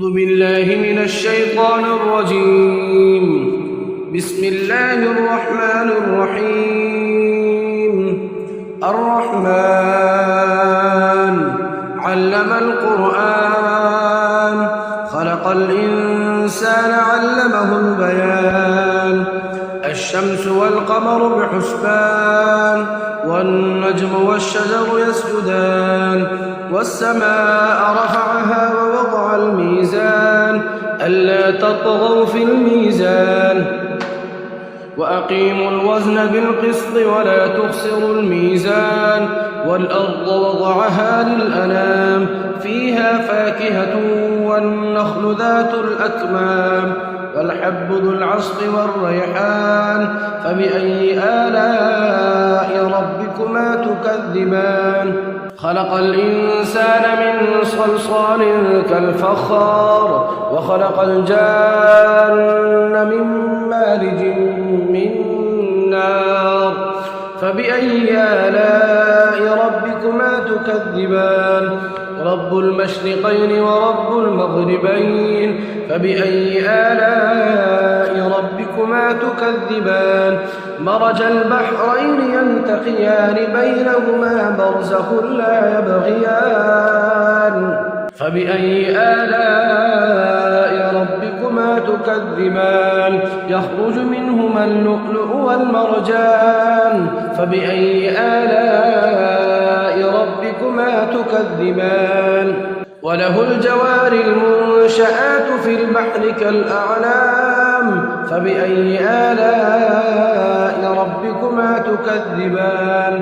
أعوذ بالله من الشيطان الرجيم. بسم الله الرحمن الرحيم. الرحمن علم القرآن خلق الإنسان علمه البيان. الشمس والقمر بحسبان والنجم والشجر يسجدان والسماء رفعها ووضع الميزان ألا تطغوا في الميزان وأقيموا الوزن بالقسط ولا تخسروا الميزان والأرض وضعها للأنام فيها فاكهة والنخل ذات الأكمام والحب ذو العصف والريحان فبأي آلاء ربكما تكذبان. خلق الإنسان من صلصال كالفخار وخلق الجان من مارج من نار فبأي آلاء ربكما تكذبان. رب المشرقين ورب المغربين فبأي آلاء ربكما تكذبان. مرج البحرين يلتقيان بينهما برزخ لا يبغيان فبأي آلاء ربكما تكذبان. يخرج منهما اللؤلؤ والمرجان فبأي آلاء ربكما تكذبان. وله الجوار المنشآت في البحر كالأعلام فبأي آلاء ربكما تكذبان.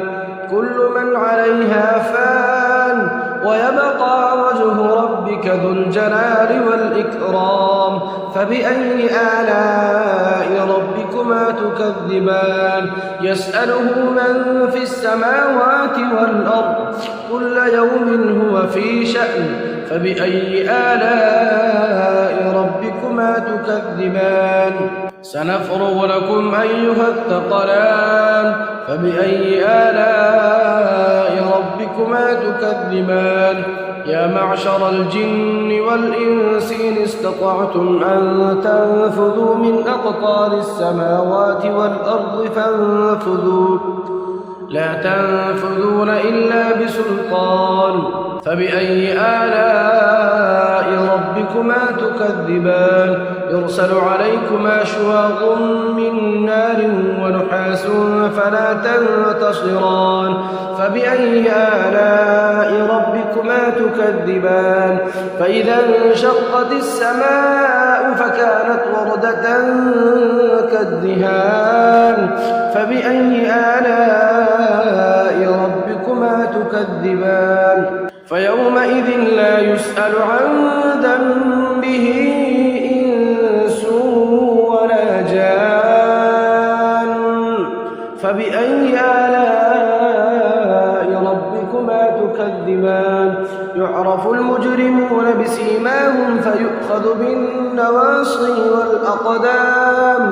كل من عليها فان ويبقى وجه ربك ذو الجلال والإكرام فبأي آلاء ربكما تكذبان. يسأله من في السماوات والأرض كل يوم هو في شأن فبأي آلاء ربكما تكذبان. سنفرغ لكم أيها الثقلان فبأي آلاء ربكما تكذبان. يا معشر الجن والإنس إن استطعتم أن تنفذوا من أقطار السماوات والأرض فانفذوا لا تنفذون إلا بسلطان فبأي آلاء ربكما تكذبان. يرسل عليكما شواظ من نار ونحاس فلا تنتصران فبأي آلاء ربكما تكذبان. فإذا انشقت السماء فكانت وردة كالدهان فبأي آلاء ربكما تكذبان. فيومئذ لا يسأل عن ذنبه إنس ولا جان فبأي آلاء ربكما تكذبان. يعرف المجرمون بسيماهم فيؤخذ بالنواصي والأقدام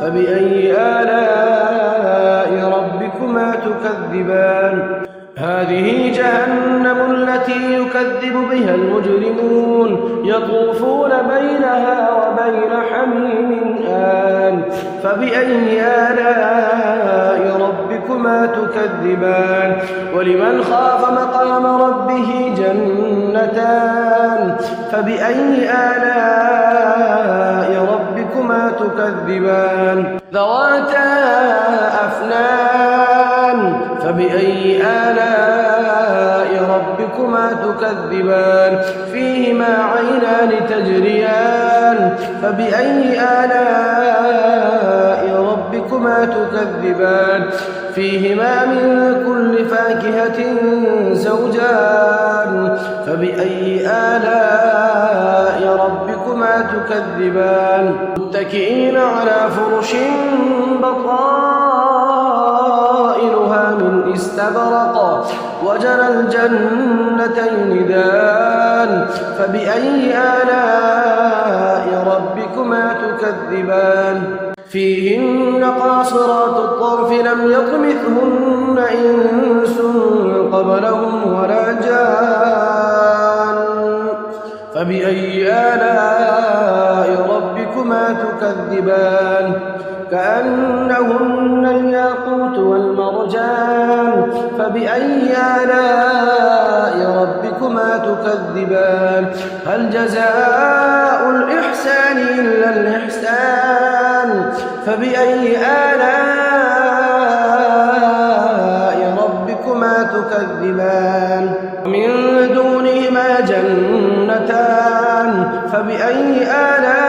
فبأي آلاء ربكما تكذبان. هذه جهنم التي يكذب بها المجرمون يطوفون بينها وبين حميم آن فبأي آلاء ربكما تكذبان. ولمن خاف مقام ربه جنتان فبأي آلاء ربكما تكذبان. ذواتا أفنان فبأي آلاء ربكما تكذبان. فيهما عينان تجريان فبأي آلاء ربكما تكذبان. فيهما من كل فاكهة زوجان فبأي آلاء ربكما تكذبان. متكئين على فرش بطائنها من استبرق وجنى الجنتين دان فبأي آلاء ربكما تكذبان. فيهن قاصرات الطرف لم يطمثهن إنس قبلهم ولا جان فبأي آلاء ربكما تكذبان كأنهن الياقوت والمرجان فبأي آلاء ربكما تكذبان هل جزاء الإحسان إلا الإحسان فبأي آلاء ربكما تكذبان من دونهما جنتان فبأي آلاء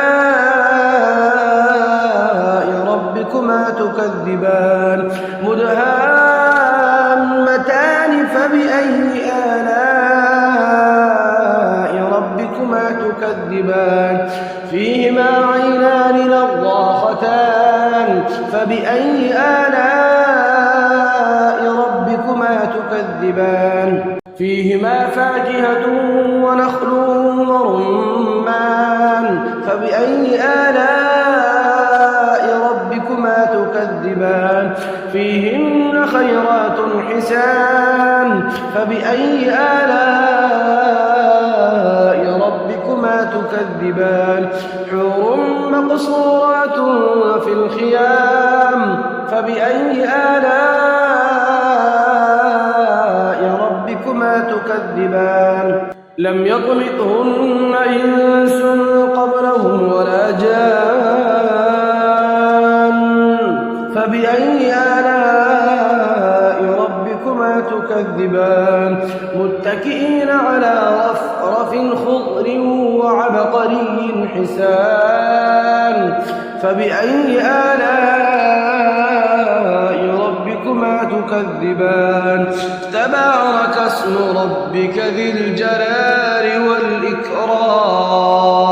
ربكما تكذبان مدهامتان فبأي آلاء ربكما تكذبان فيهما عينان نضاختان فبأي آلاء ربكما تكذبان فيهما فاكهة ونخل ورمان فبأي آلاء ربكما تكذبان فيهن خيرات حسان فبأي آلاء ربكما تكذبان حور مقصورات في الخيام فبأي آلاء ربكما تكذبان لم يطمثهن إنس قبلهم ولا جان فبأي آلاء ربكما تكذبان متكئين على رفرف خضر وعبقري حسان فبأي آلاء ربكما تكذبان تبارك اسم ربك ذي الجلال والإكرام